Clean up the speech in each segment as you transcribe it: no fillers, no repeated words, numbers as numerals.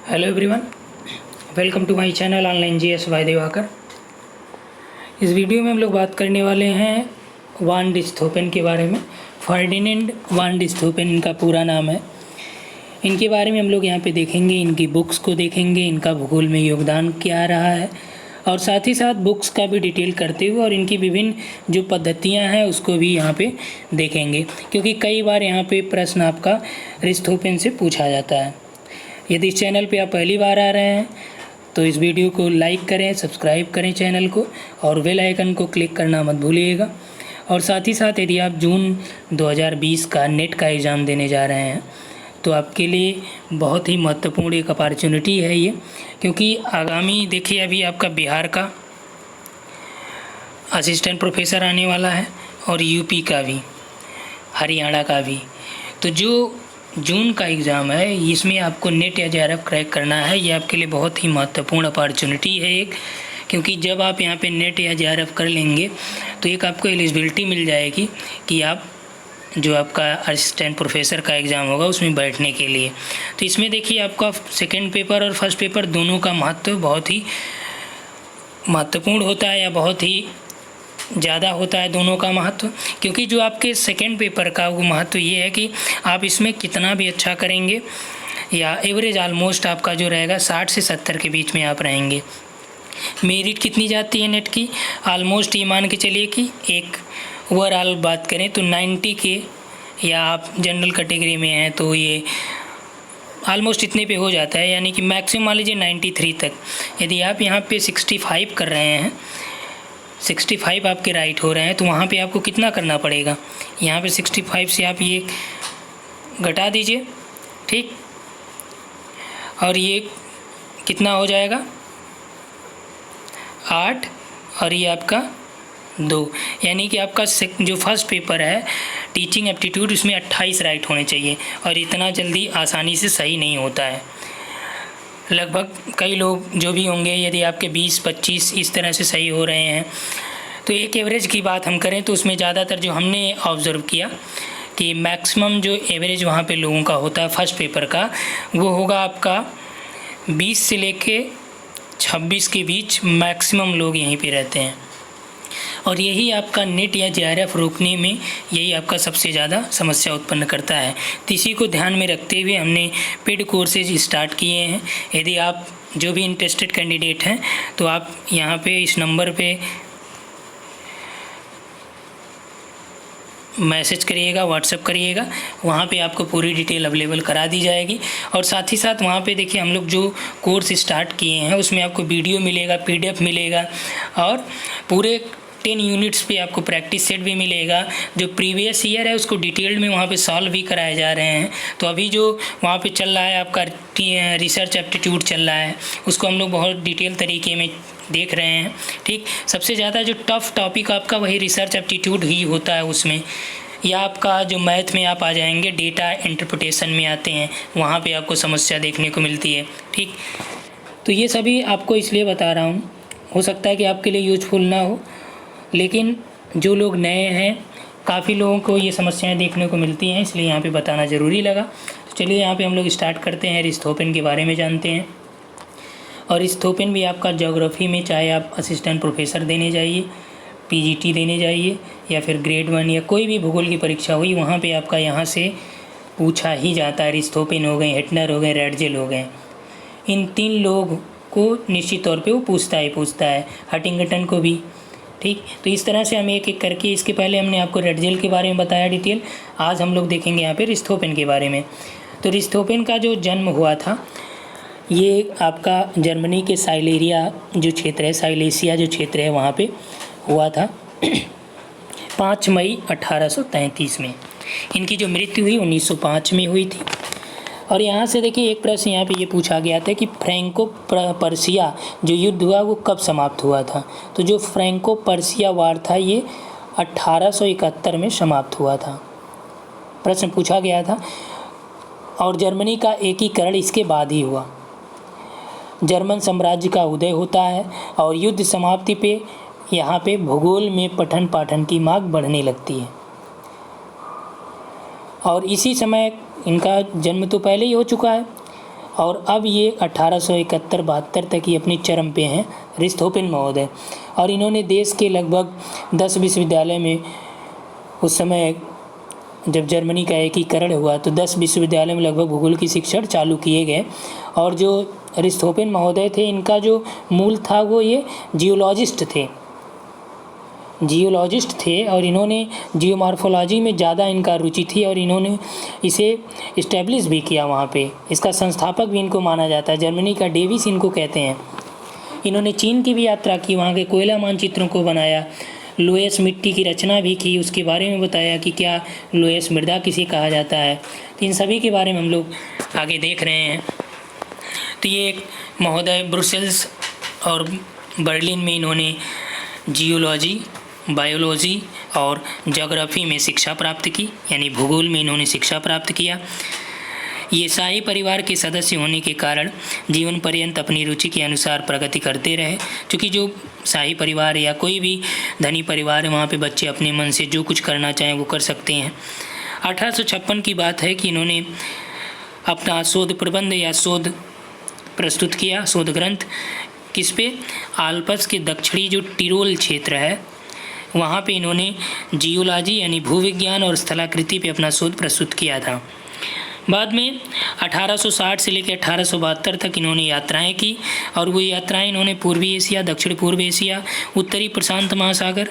Hello everyone, welcome to my channel online GS by Diwakar. इस video में हम लोग बात करने वाले हैं वान रिchthofen के बारे में। फर्डिनेंड वान रिchthofen इनका पूरा नाम है। इनके बारे में हम लोग यहाँ पे देखेंगे, इनकी बुक्स को देखेंगे, इनका भूगोल में योगदान क्या रहा है और साथ ही साथ बुक्स का भी डिटेल करते हुए और इनकी विभिन्न जो पद्धतियाँ हैं उसको भी यहाँ पे देखेंगे, क्योंकि कई बार यहाँ पे प्रश्न आपका रिchthofen से पूछा जाता है। यदि इस चैनल पे आप पहली बार आ रहे हैं तो इस वीडियो को लाइक करें, सब्सक्राइब करें चैनल को और बेल आइकन को क्लिक करना मत भूलिएगा। और साथ ही साथ यदि आप जून 2020 का नेट का एग्ज़ाम देने जा रहे हैं तो आपके लिए बहुत ही महत्वपूर्ण एक अपॉर्चुनिटी है ये, क्योंकि आगामी देखिए अभी आपका बिहार का असिस्टेंट प्रोफेसर आने वाला है और यूपी का भी, हरियाणा का भी। तो जो जून का एग्ज़ाम है इसमें आपको नेट या जेआरएफ क्रैक करना है। ये आपके लिए बहुत ही महत्वपूर्ण अपॉर्चुनिटी है एक, क्योंकि जब आप यहाँ पे नेट या जेआरएफ कर लेंगे तो एक आपको एलिजिबिलिटी मिल जाएगी कि आप जो आपका असिस्टेंट प्रोफेसर का एग्ज़ाम होगा उसमें बैठने के लिए। तो इसमें देखिए आपका सेकेंड पेपर और फर्स्ट पेपर दोनों का महत्व बहुत ही महत्वपूर्ण होता है या बहुत ही ज़्यादा होता है दोनों का महत्व, क्योंकि जो आपके सेकेंड पेपर का वो महत्व ये है कि आप इसमें कितना भी अच्छा करेंगे या एवरेज ऑलमोस्ट आपका जो रहेगा 60 से 70 के बीच में आप रहेंगे। मेरिट कितनी जाती है नेट की, ऑलमोस्ट ये मान के चलिए कि एक ओवरऑल बात करें तो 90 के, या आप जनरल कैटेगरी में हैं तो ये ऑलमोस्ट इतने पे हो जाता है, यानी कि मैक्सिमम मान लीजिए 93 तक। यदि आप यहाँ पे 65 कर रहे हैं, 65 आपके राइट हो रहे हैं, तो वहाँ पे आपको कितना करना पड़ेगा, यहाँ पे 65 से आप ये घटा दीजिए, ठीक। और ये कितना हो जाएगा 8 और ये आपका 2, यानी कि आपका जो फर्स्ट पेपर है टीचिंग एप्टीट्यूड उसमें 28 राइट होने चाहिए और इतना जल्दी आसानी से सही नहीं होता है। लगभग कई लोग जो भी होंगे यदि आपके 20-25 इस तरह से सही हो रहे हैं, तो एक एवरेज की बात हम करें तो उसमें ज़्यादातर जो हमने ऑब्ज़र्व किया कि मैक्सिमम जो एवरेज वहाँ पे लोगों का होता है फर्स्ट पेपर का वो होगा आपका 20 से लेके 26 के बीच मैक्सिमम लोग यहीं पे रहते हैं। और यही आपका नेट या जेआरएफ रोकने में यही आपका सबसे ज़्यादा समस्या उत्पन्न करता है। तो इसी को ध्यान में रखते हुए हमने पेड कोर्सेज स्टार्ट किए हैं। यदि आप जो भी इंटरेस्टेड कैंडिडेट हैं तो आप यहाँ पे इस नंबर पे मैसेज करिएगा, व्हाट्सएप करिएगा, वहाँ पे आपको पूरी डिटेल अवेलेबल करा दी जाएगी। और साथ ही साथ वहाँ पे देखिए हम लोग जो कोर्स स्टार्ट किए हैं उसमें आपको वीडियो मिलेगा, पीडीएफ मिलेगा और पूरे 10 यूनिट्स पे आपको प्रैक्टिस सेट भी मिलेगा। जो प्रीवियस ईयर है उसको डिटेल्ड में वहाँ पे सॉल्व भी कराए जा रहे हैं। तो अभी जो वहाँ पे चल रहा है आपका रिसर्च एप्टीट्यूड चल रहा है उसको हम लोग बहुत डिटेल तरीके में देख रहे हैं, ठीक। सबसे ज़्यादा जो टफ़ टॉपिक आपका वही रिसर्च एप्टीट्यूड ही होता है उसमें, या आपका जो मैथ में आप आ जाएंगे, डेटा इंटरप्रिटेशन में आते हैं, वहाँ पे आपको समस्या देखने को मिलती है, ठीक। तो ये सभी आपको इसलिए बता रहा हूँ, हो सकता है कि आपके लिए यूजफुल ना हो, लेकिन जो लोग नए हैं काफ़ी लोगों को ये समस्याएं देखने को मिलती हैं, इसलिए यहाँ पे बताना ज़रूरी लगा। तो चलिए यहाँ पे हम लोग स्टार्ट करते हैं, रिchthofen के बारे में जानते हैं। और रिchthofen भी आपका ज्योग्राफी में, चाहे आप असिस्टेंट प्रोफेसर देने जाइए, पीजीटी देने जाइए या फिर ग्रेड 1 या कोई भी भूगोल की परीक्षा हुई वहाँ पे आपका यहाँ से पूछा ही जाता है। रिchthofen हो गए, हेटनर हो गए, रैडजेल हो गए, इन 3 लोग को निश्चित तौर पे वो पूछता है, हटिंगटन को भी, ठीक। तो इस तरह से हम एक एक करके, इसके पहले हमने आपको रैडजेल के बारे में बताया डिटेल, आज हम लोग देखेंगे यहाँ पे रिchthofen के बारे में। तो रिchthofen का जो जन्म हुआ था ये आपका जर्मनी के साइलेरिया जो क्षेत्र है, साइलेसिया जो क्षेत्र है वहाँ पे हुआ था 5 मई 1833 में। इनकी जो मृत्यु हुई 1905 में हुई थी। और यहाँ से देखिए एक प्रश्न यहाँ पे ये पूछा गया था कि फ्रैंको पर्सिया जो युद्ध हुआ वो कब समाप्त हुआ था। तो जो फ्रैंको पर्सिया वार था ये 1871 में समाप्त हुआ था, प्रश्न पूछा गया था। और जर्मनी का एकीकरण इसके बाद ही हुआ। जर्मन साम्राज्य का उदय होता है और युद्ध समाप्ति पे यहाँ पे भूगोल में पठन पाठन की मांग बढ़ने लगती है। और इसी समय इनका जन्म तो पहले ही हो चुका है और अब ये 1871-72 तक ये अपनी चरम पे हैं रिस्थोपेन महोदय। और इन्होंने देश के लगभग 10 विश्वविद्यालय में, उस समय जब जर्मनी का एकीकरण हुआ तो 10 विश्वविद्यालय में लगभग भूगोल की शिक्षण चालू किए गए। और जो रिस्थोपेन महोदय थे, इनका जो मूल था वो ये जियोलॉजिस्ट थे और इन्होंने जियोमॉर्फोलॉजी में ज़्यादा इनका रुचि थी और इन्होंने इसे इस्टेब्लिश भी किया वहाँ पे। इसका संस्थापक भी इनको माना जाता है, जर्मनी का डेविस इनको कहते हैं। इन्होंने चीन की भी यात्रा की, वहाँ के कोयला मानचित्रों को बनाया, लोयस मिट्टी की रचना भी की, उसके बारे में बताया कि क्या लोयस मृदा किसे कहा जाता है। तो इन सभी के बारे में हम लोग आगे देख रहे हैं। तो ये एक महोदय ब्रुसेल्स और बर्लिन में इन्होंने जियोलॉजी, बायोलॉजी और ज्योग्राफी में शिक्षा प्राप्त की, यानी भूगोल में इन्होंने शिक्षा प्राप्त किया। ये शाही परिवार के सदस्य होने के कारण जीवन पर्यंत अपनी रुचि के अनुसार प्रगति करते रहे, क्योंकि जो शाही परिवार या कोई भी धनी परिवार है वहाँ पे बच्चे अपने मन से जो कुछ करना चाहें वो कर सकते हैं। 1856 की बात है कि इन्होंने अपना शोध प्रबंध या शोध प्रस्तुत किया, शोध ग्रंथ, किस पे? आल्प्स के दक्षिणी जो टिरोल क्षेत्र है वहाँ पे इन्होंने जियोलॉजी यानी भूविज्ञान और स्थलाकृति पे अपना शोध प्रस्तुत किया था। बाद में 1860 से लेकर 1872 तक इन्होंने यात्राएं की और वो यात्राएं इन्होंने पूर्वी एशिया, दक्षिण पूर्व एशिया, उत्तरी प्रशांत महासागर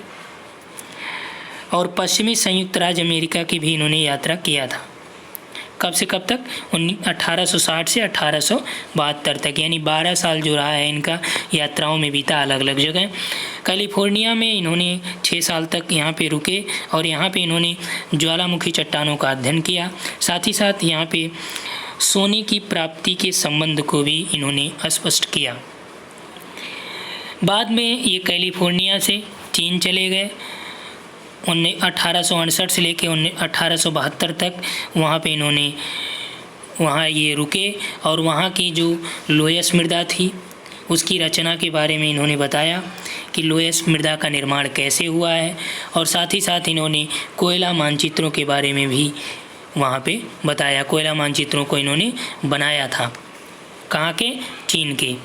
और पश्चिमी संयुक्त राज्य अमेरिका की भी इन्होंने यात्रा किया था। कब से कब तक? 1860 से 1872 तक, यानी 12 साल जो रहा है इनका यात्राओं में बीता अलग अलग जगह। कैलिफोर्निया में इन्होंने 6 साल तक यहाँ पे रुके और यहाँ पे इन्होंने ज्वालामुखी चट्टानों का अध्ययन किया। साथ ही साथ यहाँ पे सोने की प्राप्ति के संबंध को भी इन्होंने स्पष्ट किया। बाद में ये कैलिफोर्निया से चीन चले गए 1868 से लेकर 1872 तक। वहाँ पे इन्होंने ये रुके और वहाँ की जो लोयस मृदा थी उसकी रचना के बारे में इन्होंने बताया कि लोयस मृदा का निर्माण कैसे हुआ है, और साथ ही साथ इन्होंने कोयला मानचित्रों के बारे में भी वहाँ पे बताया। कोयला मानचित्रों को इन्होंने बनाया था, कहाँ के? चीन के।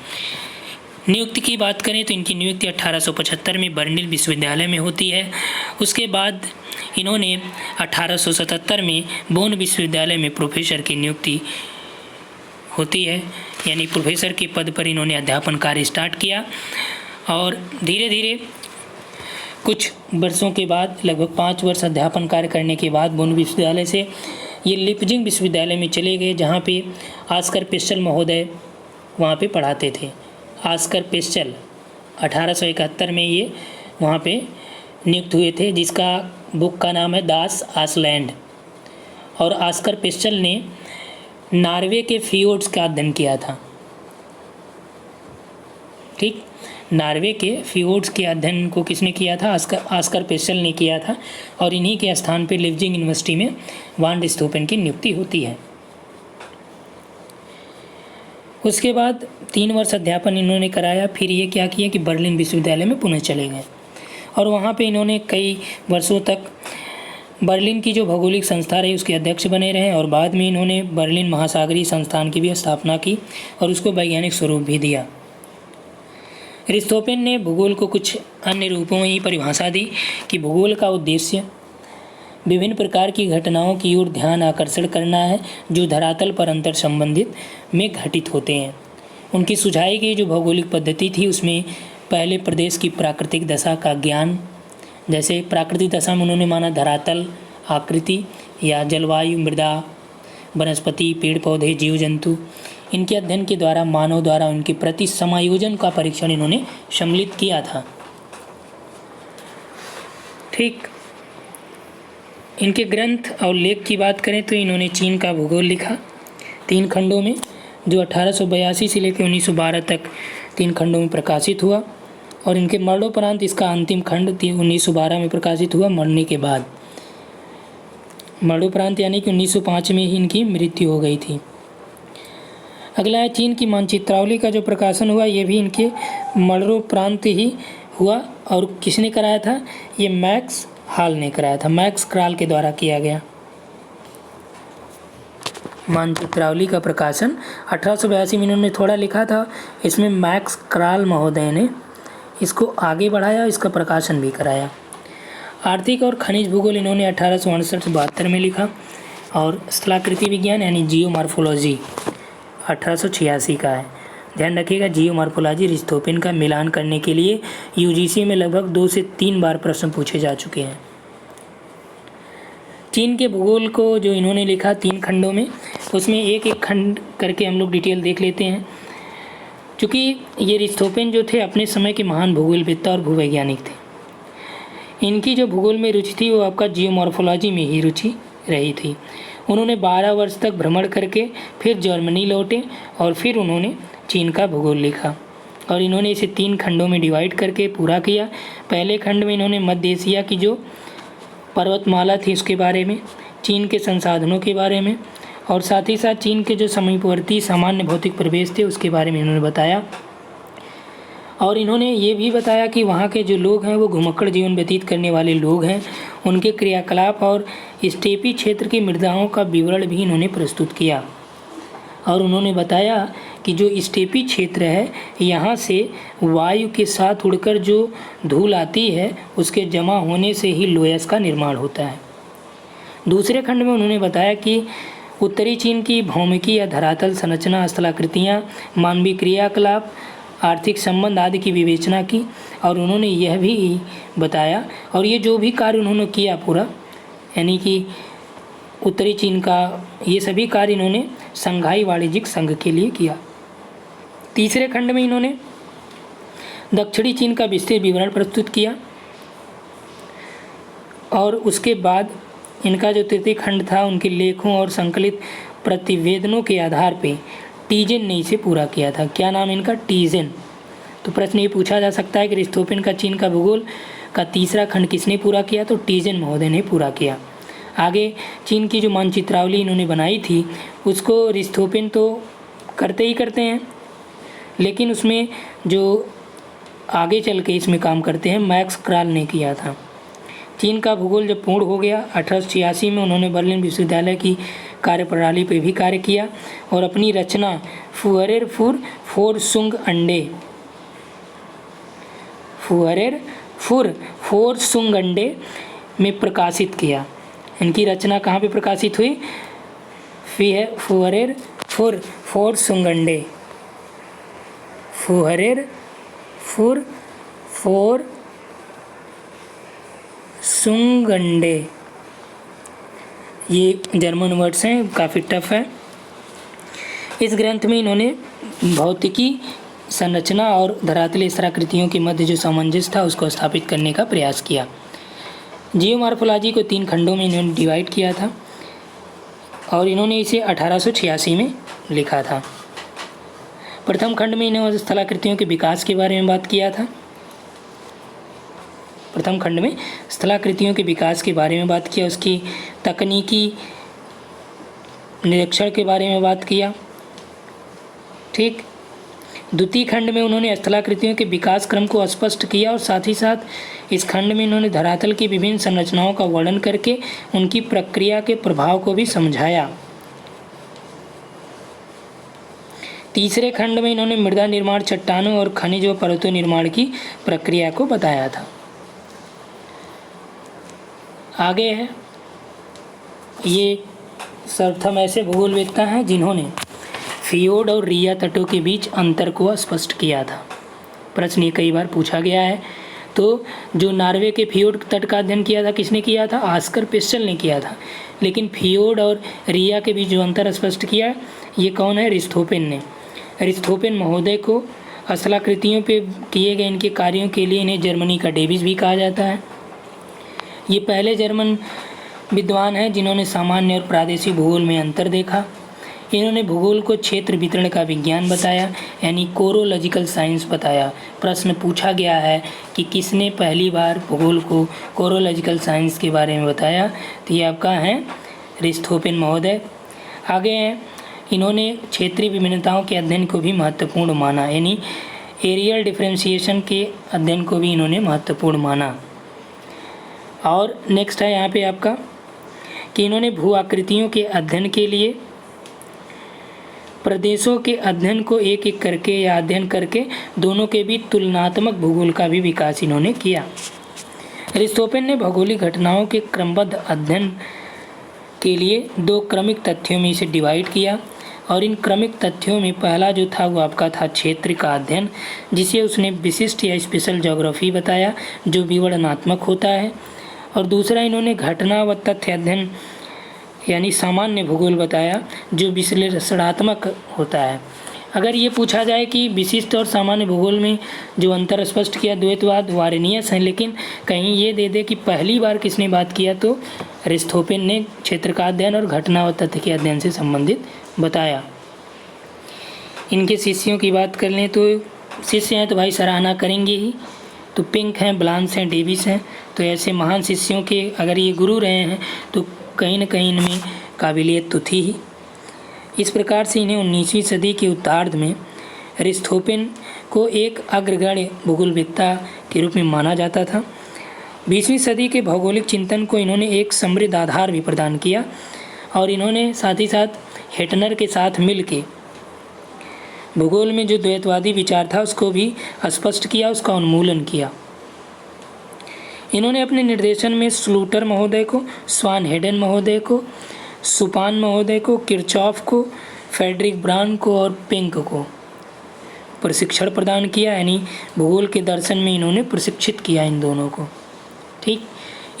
नियुक्ति की बात करें तो इनकी नियुक्ति 1875 में बर्लिन विश्वविद्यालय में होती है। उसके बाद इन्होंने 1877 में बोन विश्वविद्यालय में प्रोफेसर की नियुक्ति होती है, यानी प्रोफेसर के पद पर इन्होंने अध्यापन कार्य स्टार्ट किया। और धीरे धीरे कुछ वर्षों के बाद, लगभग 5 वर्ष अध्यापन कार्य करने के बाद बोन विश्वविद्यालय से ये लिपजिंग विश्वविद्यालय में चले गए, जहाँ पे ऑस्कर पिस्टल महोदय वहाँ पे पढ़ाते थे। ऑस्कर पिस्टल 1871 में ये वहाँ पे नियुक्त हुए थे, जिसका बुक का नाम है दास आइसलैंड। और ऑस्कर पिस्टल ने नॉर्वे के फियोर्ड्स का अध्ययन किया था। ठीक, नॉर्वे के फियोर्ड्स के अध्ययन को किसने किया था? ऑस्कर पिस्टल ने किया था। और इन्हीं के स्थान पर लिपजिंग यूनिवर्सिटी में वान रिस्थोपेन की नियुक्ति होती है। उसके बाद 3 वर्ष अध्यापन इन्होंने कराया। फिर ये क्या किया कि बर्लिन विश्वविद्यालय में पुनः चले गए और वहाँ पे इन्होंने कई वर्षों तक बर्लिन की जो भौगोलिक संस्था रही उसके अध्यक्ष बने रहे। और बाद में इन्होंने बर्लिन महासागरीय संस्थान की भी स्थापना की और उसको वैज्ञानिक स्वरूप भी दिया। रिस्थोपेन ने भूगोल को कुछ अन्य रूपों में ही परिभाषा दी कि भूगोल का उद्देश्य विभिन्न प्रकार की घटनाओं की ओर ध्यान आकर्षण करना है जो धरातल पर अंतर संबंधित में घटित होते हैं। उनकी सुझाई गई जो भौगोलिक पद्धति थी उसमें पहले प्रदेश की प्राकृतिक दशा का ज्ञान, जैसे प्राकृतिक दशा में उन्होंने माना धरातल, आकृति या जलवायु, मृदा, वनस्पति, पेड़ पौधे, जीव जंतु, इनके अध्ययन के द्वारा मानव द्वारा उनके प्रति समायोजन का परीक्षण इन्होंने सम्मिलित किया था। ठीक, इनके ग्रंथ और लेख की बात करें तो इन्होंने चीन का भूगोल लिखा 3 खंडों में, जो 1882 से लेकर 1912 तक 3 खंडों में प्रकाशित हुआ। और इनके मरणोपरांत इसका अंतिम खंड 1912 में प्रकाशित हुआ, मरने के बाद। मरणोपरांत यानी कि 1905 में ही इनकी मृत्यु हो गई थी। अगला है चीन की मानचित्रावली का जो प्रकाशन हुआ, ये भी इनके मरणोपरांत ही हुआ। और किसने कराया था? ये मैक्स हॉल ने कराया था, मैक्स क्राल के द्वारा किया गया। मानचित्रावली का प्रकाशन 1882 में इन्होंने थोड़ा लिखा था। इसमें मैक्स क्राल महोदय ने इसको आगे बढ़ाया, इसका प्रकाशन भी कराया। आर्थिक और खनिज भूगोल इन्होंने 1868-72 में लिखा और स्थलाकृति विज्ञान यानी जियोमॉर्फोलॉजी 1886 का है। ध्यान रखिएगा, जियोमॉर्फोलॉजी रिस्थोपेन का मिलान करने के लिए यूजीसी में लगभग 2 से 3 बार प्रश्न पूछे जा चुके हैं। चीन के भूगोल को जो इन्होंने लिखा 3 खंडों में, उसमें एक एक खंड करके हम लोग डिटेल देख लेते हैं। क्योंकि ये रिस्थोपेन जो थे अपने समय के महान भूगोलवेत्ता और भूवैज्ञानिक थे। इनकी जो भूगोल में रुचि थी वो आपका जियोमॉर्फोलॉजी में ही रुचि रही थी। उन्होंने 12 वर्ष तक भ्रमण करके फिर जर्मनी लौटे और फिर उन्होंने चीन का भूगोल लिखा और इन्होंने इसे 3 खंडों में डिवाइड करके पूरा किया। पहले खंड में इन्होंने मध्य एशिया की जो पर्वतमाला थी उसके बारे में, चीन के संसाधनों के बारे में और साथ ही साथ चीन के जो समीपवर्ती सामान्य भौतिक प्रदेश थे उसके बारे में इन्होंने बताया। और इन्होंने ये भी बताया कि वहाँ के जो लोग हैं वो घुमक्कड़ जीवन व्यतीत करने वाले लोग हैं, उनके क्रियाकलाप और स्टेपी क्षेत्र की मृदाओं का विवरण भी इन्होंने प्रस्तुत किया। और उन्होंने बताया कि जो स्टेपी क्षेत्र है यहाँ से वायु के साथ उड़कर जो धूल आती है उसके जमा होने से ही लोयस का निर्माण होता है। दूसरे खंड में उन्होंने बताया कि उत्तरी चीन की भौमिकी या धरातल संरचना, स्थलाकृतियाँ, मानवीय क्रियाकलाप, आर्थिक संबंध आदि की विवेचना की। और उन्होंने यह भी बताया, और ये जो भी कार्य उन्होंने किया पूरा, यानी कि उत्तरी चीन का ये सभी कार्य इन्होंने संघाई वाणिज्यिक संघ के लिए किया। तीसरे खंड में इन्होंने दक्षिणी चीन का विस्तृत विवरण प्रस्तुत किया और उसके बाद इनका जो तृतीय खंड था उनके लेखों और संकलित प्रतिवेदनों के आधार पे टीजेन ने इसे पूरा किया था। क्या नाम इनका? टीजेन। तो प्रश्न ये पूछा जा सकता है कि रिस्थोपेन का चीन का भूगोल का तीसरा खंड किसने पूरा किया? तो टीजेन महोदय ने पूरा किया। आगे चीन की जो मानचित्रावली इन्होंने बनाई थी उसको रिस्थोपेन तो करते ही करते हैं, लेकिन उसमें जो आगे चल के इसमें काम करते हैं मैक्स क्राल ने किया था। चीन का भूगोल जब पूर्ण हो गया 1886 में उन्होंने बर्लिन विश्वविद्यालय की कार्यप्रणाली पर भी कार्य किया और अपनी रचना फुहरेर फुर फोर सुंग अंडे में प्रकाशित किया। इनकी रचना कहाँ पे प्रकाशित हुई? फुहरेर फोर सुंगंडे, फुहरेर फोर सुंगंडे। ये जर्मन वर्ड्स हैं, काफ़ी टफ है। इस ग्रंथ में इन्होंने भौतिकी, संरचना और धरातलीय स्थलाकृतियों के मध्य जो सामंजस्य था उसको स्थापित करने का प्रयास किया। जियोमॉर्फोलॉजी को 3 खंडों में इन्होंने डिवाइड किया था और इन्होंने इसे 1886 में लिखा था। प्रथम खंड में इन्होंने स्थलाकृतियों के विकास के बारे में बात किया था। प्रथम खंड में स्थलाकृतियों के विकास के बारे में बात किया, उसकी तकनीकी निरीक्षण के बारे में बात किया। ठीक। द्वितीय खंड में उन्होंने स्थलाकृतियों के विकास क्रम को स्पष्ट किया और साथ ही साथ इस खंड में इन्होंने धरातल की विभिन्न संरचनाओं का वर्णन करके उनकी प्रक्रिया के प्रभाव को भी समझाया। तीसरे खंड में इन्होंने मृदा निर्माण, चट्टानों और खनिज व पर्वतों निर्माण की प्रक्रिया को बताया था। आगे है, ये सर्वप्रथम ऐसे भूगोलवेत्ता हैं जिन्होंने फियोर्ड और रिया तटों के बीच अंतर को स्पष्ट किया था। प्रश्न ये कई बार पूछा गया है। तो जो नॉर्वे के फियोर्ड तट का अध्ययन किया था किसने किया था? आस्कर पेस्टल ने किया था। लेकिन फियोर्ड और रिया के बीच जो अंतर स्पष्ट किया ये कौन है? रिस्थोपेन ने। रिस्थोपेन महोदय को स्थलाकृतियों पे किए गए इनके कार्यों के लिए इन्हें जर्मनी का डेविस भी कहा जाता है। ये पहले जर्मन विद्वान हैं जिन्होंने सामान्य और प्रादेशिक भूगोल में अंतर देखा। इन्होंने भूगोल को क्षेत्र वितरण का विज्ञान बताया, यानी कोरोलॉजिकल साइंस बताया। प्रश्न पूछा गया है कि किसने पहली बार भूगोल को कोरोलॉजिकल साइंस के बारे में बताया? तो ये आपका है रिस्थोपेन महोदय। आगे हैं, इन्होंने क्षेत्रीय विभिन्नताओं के अध्ययन को भी महत्वपूर्ण माना, यानी एरियल डिफरेंशिएशन के अध्ययन को भी इन्होंने महत्वपूर्ण माना। और नेक्स्ट है यहाँ पे आपका कि इन्होंने भू आकृतियों के अध्ययन के लिए प्रदेशों के अध्ययन को एक एक करके या अध्ययन करके दोनों के बीच तुलनात्मक भूगोल का भी विकास इन्होंने किया। अरिस्टोफेन ने भौगोलिक घटनाओं के क्रमबद्ध अध्ययन के लिए 2 क्रमिक तथ्यों में इसे डिवाइड किया, और इन क्रमिक तथ्यों में पहला जो था वो आपका था क्षेत्र का अध्ययन, जिसे उसने विशिष्ट या स्पेशल ज्योग्राफी बताया जो विवरणात्मक होता है, और दूसरा इन्होंने घटना व तथ्य अध्ययन यानी सामान्य भूगोल बताया जो विश्लेषणात्मक होता है। अगर ये पूछा जाए कि विशिष्ट और सामान्य भूगोल में जो अंतर स्पष्ट किया द्वैतवाद वारेनियस है, लेकिन कहीं ये दे दे कि पहली बार किसने बात किया तो अरिस्टोफेन ने क्षेत्र का अध्ययन और घटना व तथ्य के अध्ययन से संबंधित बताया। इनके शिष्यों की बात कर लें तो शिष्य हैं तो भाई सराहना करेंगे ही, तो पिंक हैं, ब्लांस हैं, डेविस हैं, तो ऐसे महान शिष्यों के अगर ये गुरु रहे हैं तो कहीं न कहीं इनमें काबिलियत तो थी ही। इस प्रकार से इन्हें 19वीं सदी के उत्तरार्ध में अरिस्टोफेन को एक अग्रगण्य भूगोलवेत्ता के रूप में माना जाता था। 20वीं सदी के भौगोलिक चिंतन को इन्होंने एक समृद्ध आधार भी प्रदान किया, और इन्होंने साथ ही साथ हेटनर के साथ मिलके भूगोल में जो द्वैतवादी विचार था उसको भी स्पष्ट किया, उसका उन्मूलन किया। इन्होंने अपने निर्देशन में स्लूटर महोदय को, स्वान हेडन महोदय को, सुपान महोदय को, किरचॉफ को, फ्रेडरिक ब्रांड को और पिंक को प्रशिक्षण प्रदान किया, यानी भूगोल के दर्शन में इन्होंने प्रशिक्षित किया इन दोनों को। ठीक,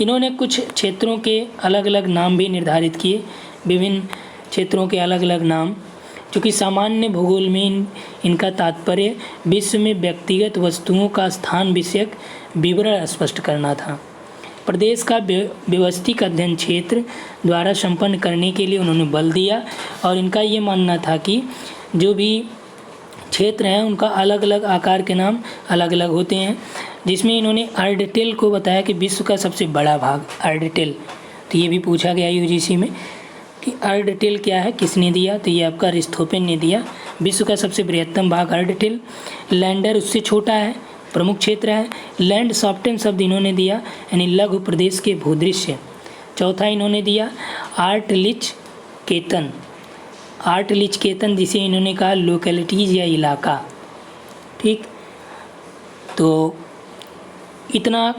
इन्होंने कुछ क्षेत्रों के अलग अलग नाम भी निर्धारित किए, विभिन्न क्षेत्रों के अलग अलग नाम, क्योंकि सामान्य भूगोल में इनका तात्पर्य विश्व में व्यक्तिगत वस्तुओं का स्थान विषयक विवरण स्पष्ट करना था। प्रदेश का व्यवस्थित अध्ययन क्षेत्र द्वारा संपन्न करने के लिए उन्होंने बल दिया, और इनका ये मानना था कि जो भी क्षेत्र हैं उनका अलग अलग आकार के नाम अलग अलग होते हैं, जिसमें इन्होंने अर्डिटेल को बताया कि विश्व का सबसे बड़ा भाग अर्डिटेल। तो ये भी पूछा गया यूजीसी में कि अर्डिटेल क्या है, किसने दिया, तो ये आपका अरिस्टोफेन ने दिया। विश्व का सबसे बृहत्तम भाग अर्डिटेल, लैंडर उससे छोटा है, प्रमुख क्षेत्र है। लैंड सॉफ्टन शब्द इन्होंने दिया, यानी लघु प्रदेश के भूदृश्य। चौथा इन्होंने दिया आर्टलिच केतन, आर्टलिच केतन जिसे इन्होंने कहा लोकेलिटीज़ या इलाका। ठीक, तो इतना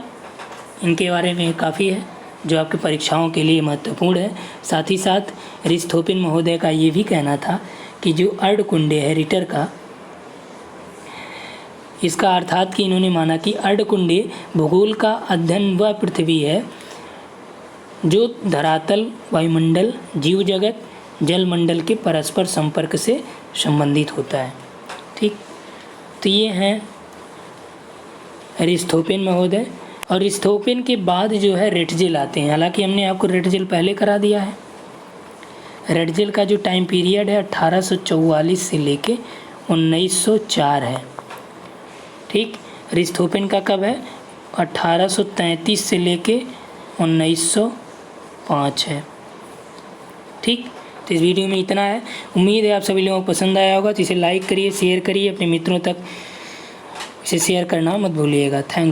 इनके बारे में काफ़ी है जो आपकी परीक्षाओं के लिए महत्वपूर्ण है। साथ ही साथ अरिस्टोफेन महोदय का ये भी कहना था कि जो अर्धकुंडे है रिटर का, इसका अर्थात कि इन्होंने माना कि अर्धकुंडे भूगोल का अध्ययन वह पृथ्वी है जो धरातल, वायुमंडल, जीव जगत, जलमंडल के परस्पर संपर्क से संबंधित होता है। ठीक, तो ये हैं अरिस्टोफेन महोदय। और अरिस्टोफेन के बाद जो है रेटजेल आते हैं। हालांकि हमने आपको रेटजेल पहले करा दिया है। रेटजेल का जो टाइम पीरियड है 1844 से लेके 1904 है। ठीक, अरिस्टोफेन का कब है 1833 से लेके 1905 है। ठीक, तो इस वीडियो में इतना है। उम्मीद है आप सभी लोगों को पसंद आया होगा, तो इसे लाइक करिए, शेयर करिए, अपने मित्रों तक इसे शेयर करना मत भूलिएगा। थैंक्स।